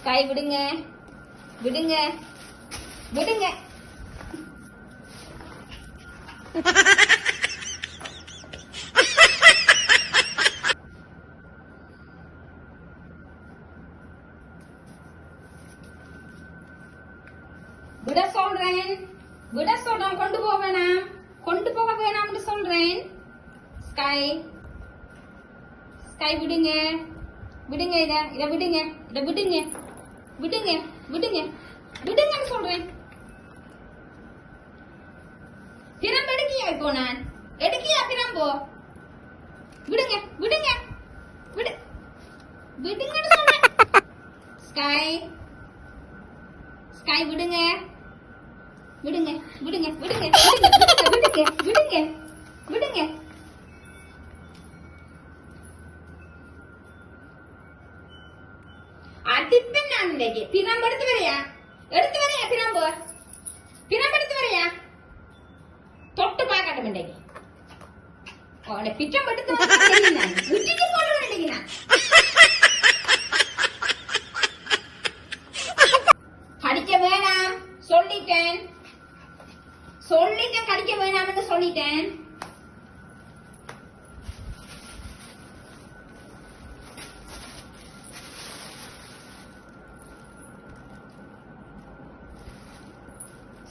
கை விடுங்க விடுங்க விடுங்க. விட சொல்றேன் விட சொல்றேன். கொண்டு போக வேணாம், கொண்டு போக வேணாம்னு சொல்றேன். ஸ்கை ஸ்கை விடுங்க விடுங்க. இத விடுங்க, இத விடுங்க விடுங்க விடுங்க விடுங்கன்னு சொல்றேன். பிரம்பு எடுக்கியா? இப்போ நான் எடுக்கியா பிரம்பு? விடுங்க விடுங்க விடு விடுங்கன்னு சொல்றேன். ஸ்கை ஸ்கை விடுங்க விடுங்க விடுங்க விடுங்க விடுங்க விடுங்க விடுங்க விடுங்க. அடிப்பேன் நான் இன்னைக்கு. பிரம்பு எடுத்து வரையா? எடுத்து வரையா? பிரம்பு பிரம்பு எடுத்து வரையா? தொட்டு பார்க்கட்டும் இன்னைக்கு. உன்னை பிச்சம் எடுத்து விட்டுட்டு போடுவேன் இன்னைக்கு நான். கடிக்க வேணாம் சொல்லிட்டேன் சொல்லிட்டேன். கடிக்க வேணாம்னு சொல்லிட்டேன்.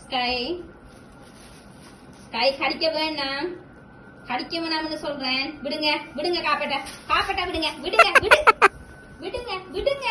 ஸ்கை ஸ்கை கடிக்க வேணாம், கடிக்க வேணாம்னு சொல்றேன். விடுங்க விடுங்க. காப்பட்ட காப்பட்ட விடுங்க விடுங்க விடு விடுங்க விடுங்க.